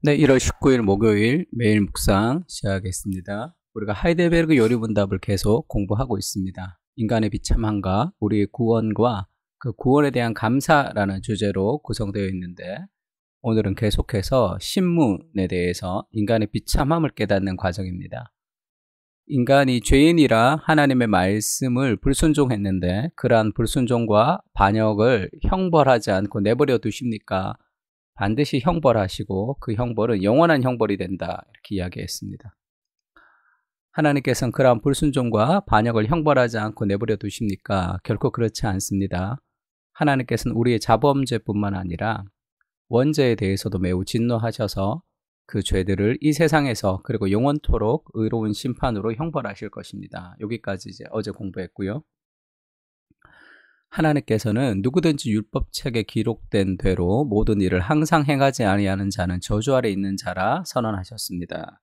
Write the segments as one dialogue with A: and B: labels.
A: 네, 1월 19일 목요일 매일 묵상 시작하겠습니다. 우리가 하이델베르그 요리문답을 계속 공부하고 있습니다. 인간의 비참함과 우리의 구원과 그 구원에 대한 감사라는 주제로 구성되어 있는데, 오늘은 계속해서 신문에 대해서 인간의 비참함을 깨닫는 과정입니다. 인간이 죄인이라 하나님의 말씀을 불순종했는데, 그러한 불순종과 반역을 형벌하지 않고 내버려 두십니까? 반드시 형벌하시고 그 형벌은 영원한 형벌이 된다, 이렇게 이야기했습니다. 하나님께서는 그러한 불순종과 반역을 형벌하지 않고 내버려 두십니까? 결코 그렇지 않습니다. 하나님께서는 우리의 자범죄뿐만 아니라 원죄에 대해서도 매우 진노하셔서 그 죄들을 이 세상에서 그리고 영원토록 의로운 심판으로 형벌하실 것입니다. 여기까지 이제 어제 공부했고요. 하나님께서는 누구든지 율법책에 기록된 대로 모든 일을 항상 행하지 아니하는 자는 저주 아래 있는 자라 선언하셨습니다.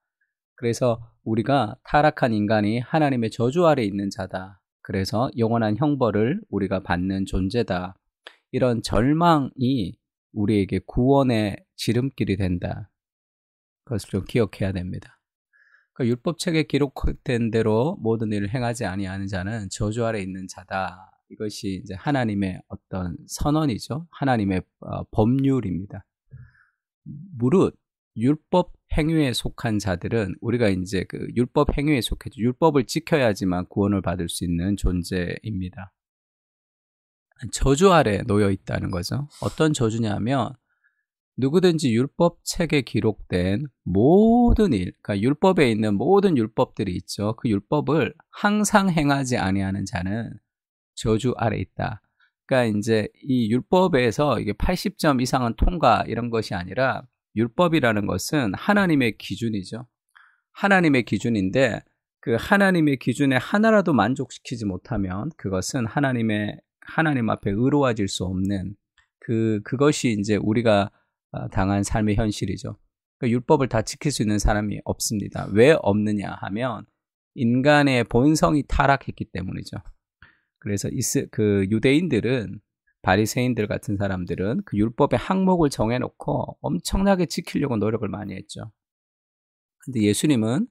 A: 그래서 우리가 타락한 인간이 하나님의 저주 아래 있는 자다. 그래서 영원한 형벌을 우리가 받는 존재다. 이런 절망이 우리에게 구원의 지름길이 된다. 그것을 좀 기억해야 됩니다. 그러니까 율법책에 기록된 대로 모든 일을 행하지 아니하는 자는 저주 아래 있는 자다. 이것이 이제 하나님의 어떤 선언이죠. 하나님의 법률입니다. 무릇 율법 행위에 속한 자들은 우리가 이제 그 율법 행위에 속해서 율법을 지켜야지만 구원을 받을 수 있는 존재입니다. 저주 아래 놓여 있다는 거죠. 어떤 저주냐면 누구든지 율법책에 기록된 모든 일, 그러니까 율법에 있는 모든 율법들이 있죠. 그 율법을 항상 행하지 아니하는 자는 저주 아래 있다. 그러니까 이제 이 율법에서 이게 80점 이상은 통과 이런 것이 아니라 율법이라는 것은 하나님의 기준이죠. 하나님의 기준인데 그 하나님의 기준에 하나라도 만족시키지 못하면 그것은 하나님 앞에 의로워질 수 없는 그것이 이제 우리가 당한 삶의 현실이죠. 그러니까 율법을 다 지킬 수 있는 사람이 없습니다. 왜 없느냐 하면 인간의 본성이 타락했기 때문이죠. 그래서 그 유대인들은 바리새인들 같은 사람들은 그 율법의 항목을 정해놓고 엄청나게 지키려고 노력을 많이 했죠. 근데 예수님은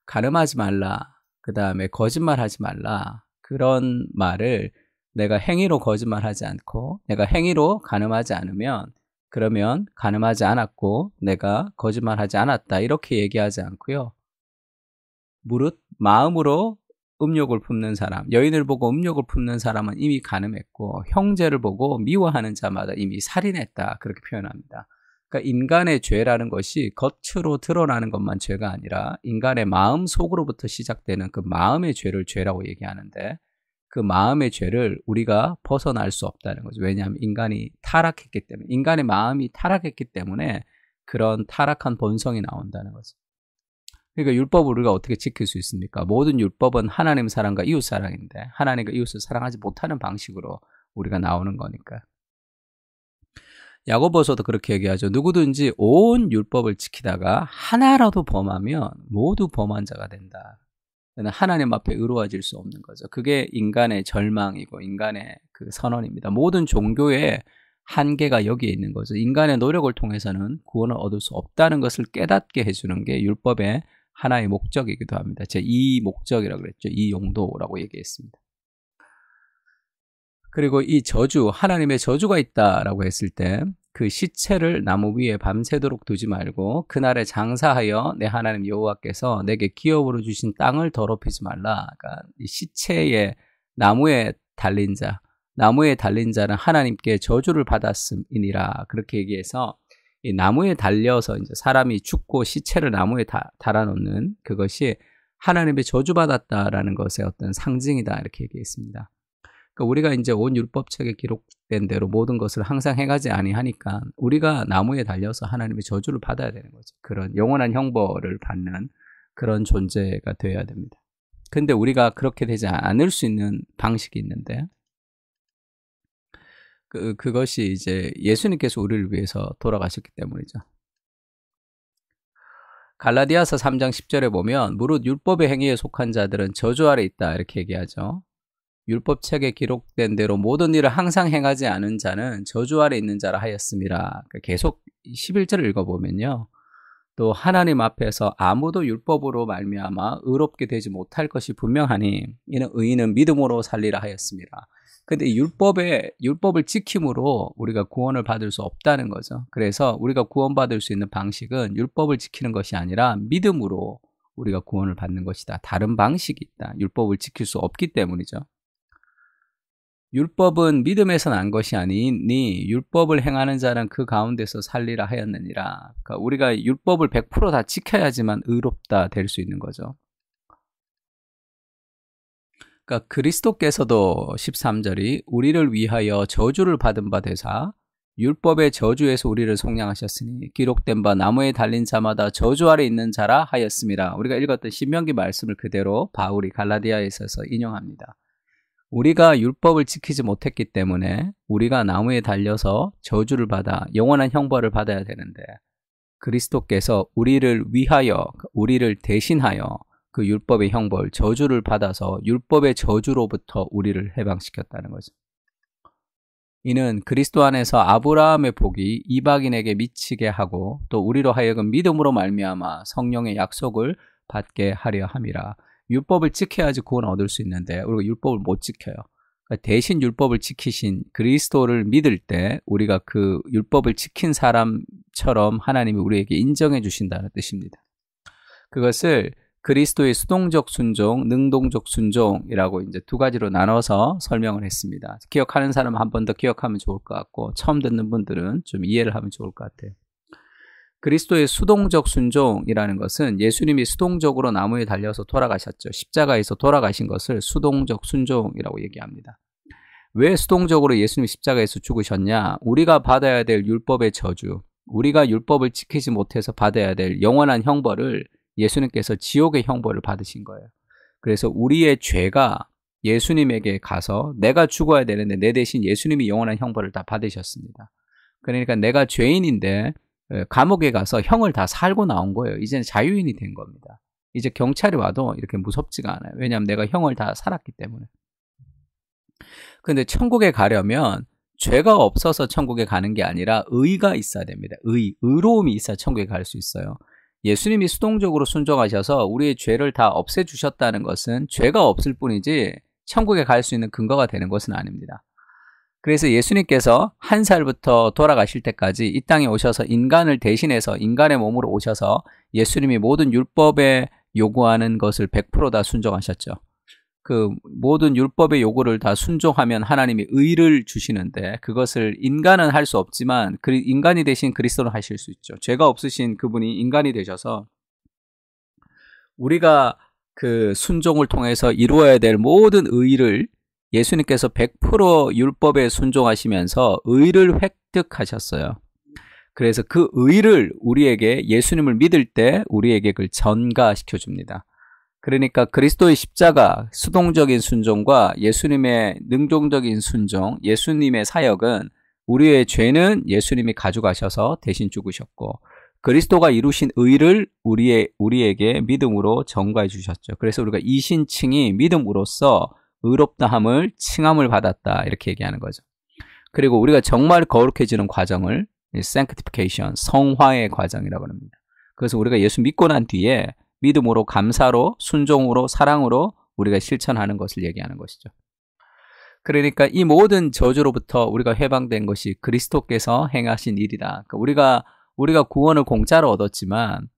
A: 가늠하지 말라, 그 다음에 거짓말하지 말라, 그런 말을 내가 행위로 거짓말하지 않고 내가 행위로 가늠하지 않으면 그러면 가늠하지 않았고 내가 거짓말하지 않았다, 이렇게 얘기하지 않고요. 무릇 마음으로 음욕을 품는 사람, 여인을 보고 음욕을 품는 사람은 이미 가늠했고 형제를 보고 미워하는 자마다 이미 살인했다, 그렇게 표현합니다. 그러니까 인간의 죄라는 것이 겉으로 드러나는 것만 죄가 아니라 인간의 마음 속으로부터 시작되는 그 마음의 죄를 죄라고 얘기하는데, 그 마음의 죄를 우리가 벗어날 수 없다는 거죠. 왜냐하면 인간이 타락했기 때문에, 인간의 마음이 타락했기 때문에 그런 타락한 본성이 나온다는 거죠. 그러니까 율법을 우리가 어떻게 지킬 수 있습니까? 모든 율법은 하나님 사랑과 이웃 사랑인데 하나님과 이웃을 사랑하지 못하는 방식으로 우리가 나오는 거니까. 야고보서도 그렇게 얘기하죠. 누구든지 온 율법을 지키다가 하나라도 범하면 모두 범한 자가 된다. 하나님 앞에 의로워질 수 없는 거죠. 그게 인간의 절망이고 인간의 그 선언입니다. 모든 종교의 한계가 여기에 있는 거죠. 인간의 노력을 통해서는 구원을 얻을 수 없다는 것을 깨닫게 해주는 게 율법의 하나의 목적이기도 합니다. 제2 목적이라고 그랬죠. 이 용도라고 얘기했습니다. 그리고 이 저주, 하나님의 저주가 있다라고 했을 때 그 시체를 나무 위에 밤새도록 두지 말고 그날에 장사하여 내 하나님 여호와께서 내게 기업으로 주신 땅을 더럽히지 말라. 그러니까 이 시체에 나무에 달린 자는 하나님께 저주를 받았음이니라, 그렇게 얘기해서 이 나무에 달려서 이제 사람이 죽고 시체를 나무에 달아놓는 그것이 하나님의 저주받았다라는 것의 어떤 상징이다, 이렇게 얘기했습니다. 그러니까 우리가 이제 온 율법책에 기록된 대로 모든 것을 항상 행하지 아니하니까 우리가 나무에 달려서 하나님의 저주를 받아야 되는 거죠. 그런 영원한 형벌을 받는 그런 존재가 되어야 됩니다. 근데 우리가 그렇게 되지 않을 수 있는 방식이 있는데, 그것이 이제 예수님께서 우리를 위해서 돌아가셨기 때문이죠. 갈라디아서 3장 10절에 보면 무릇 율법의 행위에 속한 자들은 저주 아래 있다, 이렇게 얘기하죠. 율법책에 기록된 대로 모든 일을 항상 행하지 않은 자는 저주 아래 있는 자라 하였음이라. 계속 11절을 읽어보면요, 또 하나님 앞에서 아무도 율법으로 말미암아 의롭게 되지 못할 것이 분명하니 이는 의인은 믿음으로 살리라 하였습니다. 근데 율법을 지킴으로 우리가 구원을 받을 수 없다는 거죠. 그래서 우리가 구원받을 수 있는 방식은 율법을 지키는 것이 아니라 믿음으로 우리가 구원을 받는 것이다. 다른 방식이 있다. 율법을 지킬 수 없기 때문이죠. 율법은 믿음에서 난 것이 아니니 율법을 행하는 자는 그 가운데서 살리라 하였느니라. 그러니까 우리가 율법을 100% 다 지켜야지만 의롭다 될 수 있는 거죠. 그러니까 그리스도께서도 13절이 우리를 위하여 저주를 받은 바 되사 율법의 저주에서 우리를 속량하셨으니 기록된 바 나무에 달린 자마다 저주 아래 있는 자라 하였습니다. 우리가 읽었던 신명기 말씀을 그대로 바울이 갈라디아에 있어서 인용합니다. 우리가 율법을 지키지 못했기 때문에 우리가 나무에 달려서 저주를 받아 영원한 형벌을 받아야 되는데 그리스도께서 우리를 위하여, 우리를 대신하여 그 율법의 형벌, 저주를 받아서 율법의 저주로부터 우리를 해방시켰다는 거죠. 이는 그리스도 안에서 아브라함의 복이 이방인에게 미치게 하고 또 우리로 하여금 믿음으로 말미암아 성령의 약속을 받게 하려 함이라. 율법을 지켜야지 구원을 얻을 수 있는데 우리가 율법을 못 지켜요. 그러니까 대신 율법을 지키신 그리스도를 믿을 때 우리가 그 율법을 지킨 사람처럼 하나님이 우리에게 인정해 주신다는 뜻입니다. 그것을 그리스도의 수동적 순종, 능동적 순종이라고 이제 두 가지로 나눠서 설명을 했습니다. 기억하는 사람은 한 번 더 기억하면 좋을 것 같고 처음 듣는 분들은 좀 이해를 하면 좋을 것 같아요. 그리스도의 수동적 순종이라는 것은 예수님이 수동적으로 나무에 달려서 돌아가셨죠. 십자가에서 돌아가신 것을 수동적 순종이라고 얘기합니다. 왜 수동적으로 예수님이 십자가에서 죽으셨냐? 우리가 받아야 될 율법의 저주, 우리가 율법을 지키지 못해서 받아야 될 영원한 형벌을 예수님께서 지옥의 형벌을 받으신 거예요. 그래서 우리의 죄가 예수님에게 가서 내가 죽어야 되는데 내 대신 예수님이 영원한 형벌을 다 받으셨습니다. 그러니까 내가 죄인인데 감옥에 가서 형을 다 살고 나온 거예요. 이제는 자유인이 된 겁니다. 이제 경찰이 와도 이렇게 무섭지가 않아요. 왜냐하면 내가 형을 다 살았기 때문에. 근데 천국에 가려면 죄가 없어서 천국에 가는 게 아니라 의가 있어야 됩니다. 의로움이 있어야 천국에 갈 수 있어요. 예수님이 수동적으로 순종하셔서 우리의 죄를 다 없애주셨다는 것은 죄가 없을 뿐이지 천국에 갈 수 있는 근거가 되는 것은 아닙니다. 그래서 예수님께서 1살부터 돌아가실 때까지 이 땅에 오셔서 인간을 대신해서 인간의 몸으로 오셔서 예수님이 모든 율법에 요구하는 것을 100% 다 순종하셨죠. 그 모든 율법의 요구를 다 순종하면 하나님이 의를 주시는데 그것을 인간은 할 수 없지만 인간이 대신 그리스도는 하실 수 있죠. 죄가 없으신 그분이 인간이 되셔서 우리가 그 순종을 통해서 이루어야 될 모든 의를 예수님께서 100% 율법에 순종하시면서 의를 획득하셨어요. 그래서 그 의를 우리에게 예수님을 믿을 때 우리에게 그걸 전가시켜 줍니다. 그러니까 그리스도의 십자가, 수동적인 순종과 예수님의 능동적인 순종, 예수님의 사역은 우리의 죄는 예수님이 가져가셔서 대신 죽으셨고 그리스도가 이루신 의를 우리에게 믿음으로 전가해 주셨죠. 그래서 우리가 이신칭이 믿음으로써 의롭다함을 칭함을 받았다 이렇게 얘기하는 거죠. 그리고 우리가 정말 거룩해지는 과정을 sanctification, 성화의 과정이라고 합니다. 그래서 우리가 예수 믿고 난 뒤에 믿음으로 감사로 순종으로 사랑으로 우리가 실천하는 것을 얘기하는 것이죠. 그러니까 이 모든 저주로부터 우리가 해방된 것이 그리스도께서 행하신 일이다. 그러니까 우리가 구원을 공짜로 얻었지만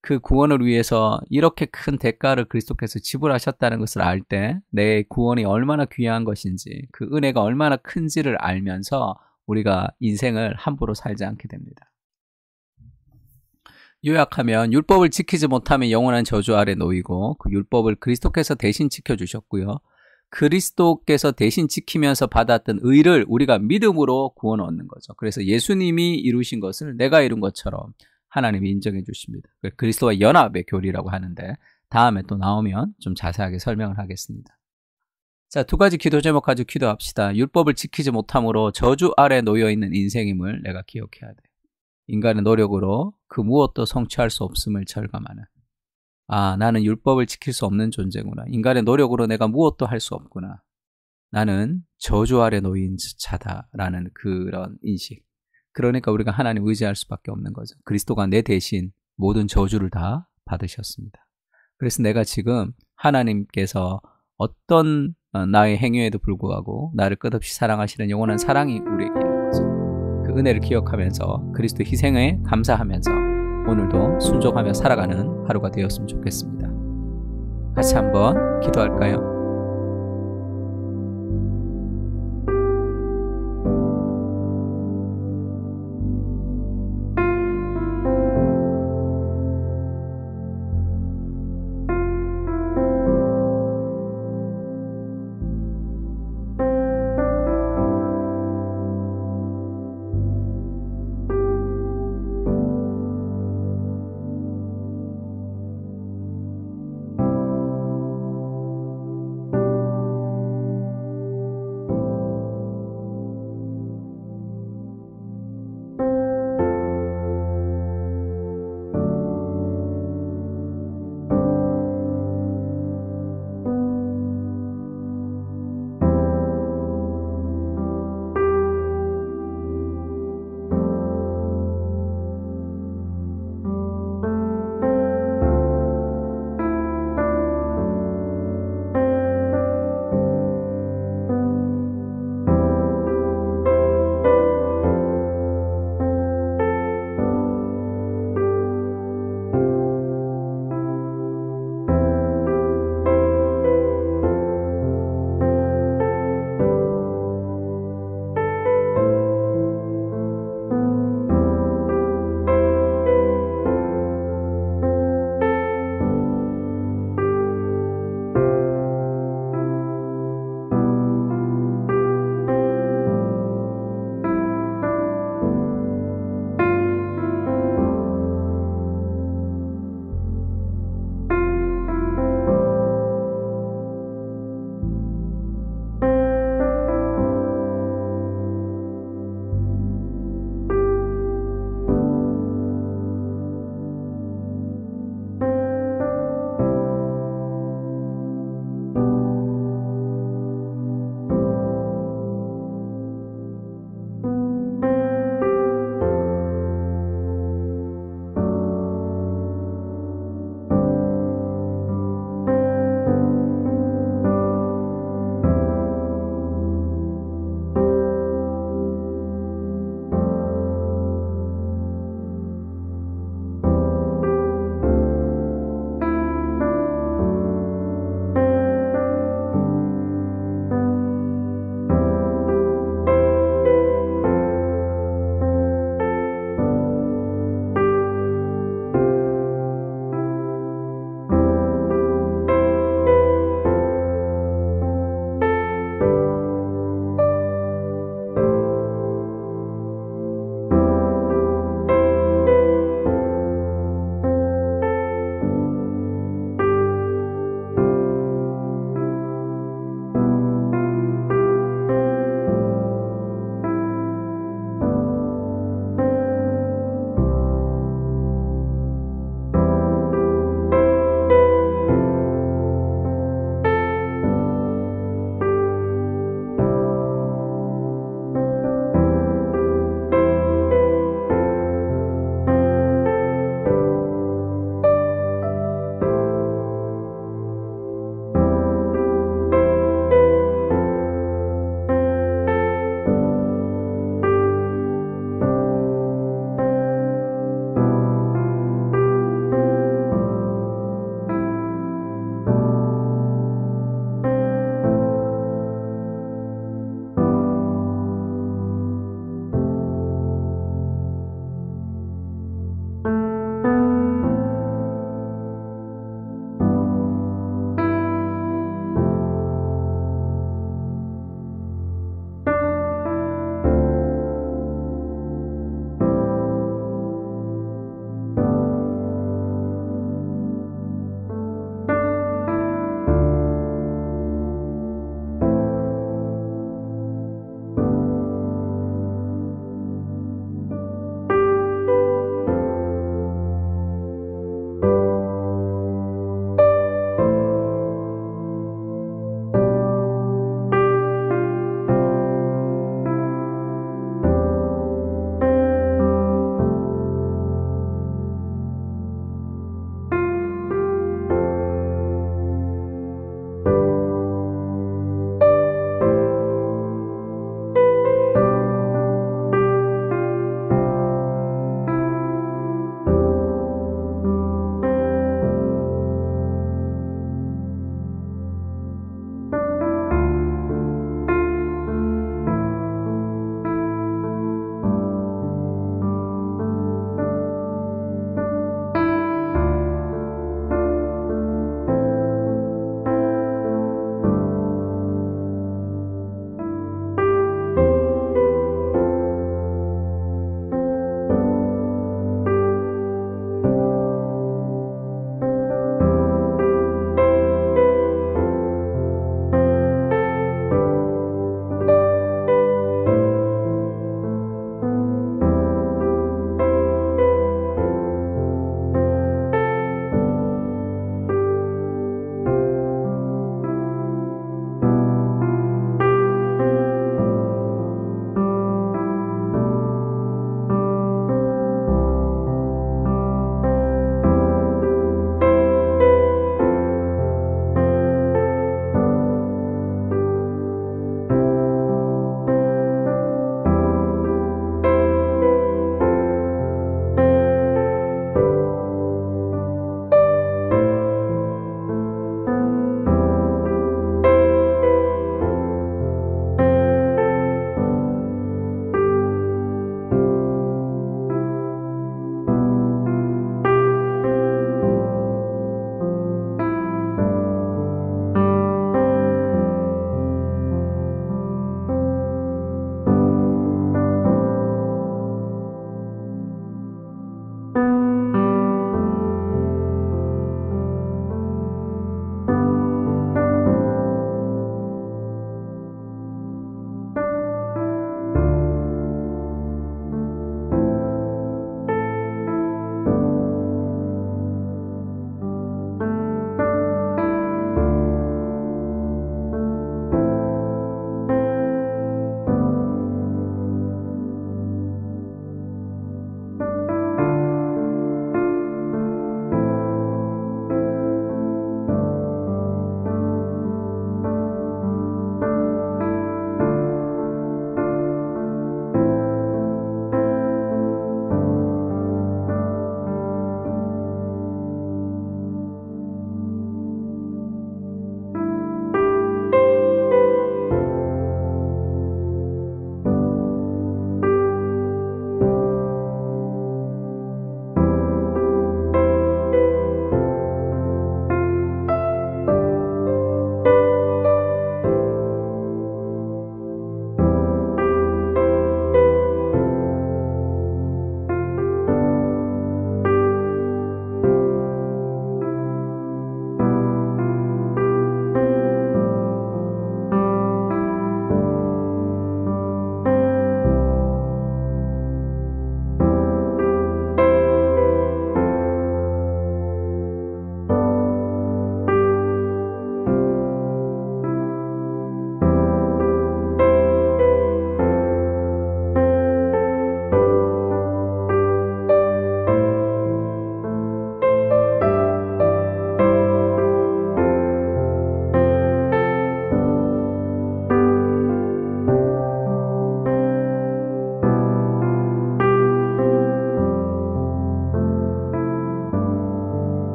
A: 그 구원을 위해서 이렇게 큰 대가를 그리스도께서 지불하셨다는 것을 알 때 내 구원이 얼마나 귀한 것인지 그 은혜가 얼마나 큰지를 알면서 우리가 인생을 함부로 살지 않게 됩니다. 요약하면 율법을 지키지 못하면 영원한 저주 아래 놓이고 그 율법을 그리스도께서 대신 지켜주셨고요. 그리스도께서 대신 지키면서 받았던 의를 우리가 믿음으로 구원 얻는 거죠. 그래서 예수님이 이루신 것을 내가 이룬 것처럼 하나님이 인정해 주십니다. 그리스도와 연합의 교리라고 하는데 다음에 또 나오면 좀 자세하게 설명을 하겠습니다. 자, 두 가지 기도 제목 가지고 기도합시다. 율법을 지키지 못함으로 저주 아래 놓여있는 인생임을 내가 기억해야 돼. 인간의 노력으로 그 무엇도 성취할 수 없음을 절감하는 나는 율법을 지킬 수 없는 존재구나. 인간의 노력으로 내가 무엇도 할 수 없구나. 나는 저주 아래 놓인 자다라는 그런 인식. 그러니까 우리가 하나님 의지할 수밖에 없는 거죠. 그리스도가 내 대신 모든 저주를 다 받으셨습니다. 그래서 내가 지금 하나님께서 어떤 나의 행위에도 불구하고 나를 끝없이 사랑하시는 영원한 사랑이 우리에게 있는 거죠. 그 은혜를 기억하면서 그리스도 희생에 감사하면서 오늘도 순종하며 살아가는 하루가 되었으면 좋겠습니다. 같이 한번 기도할까요?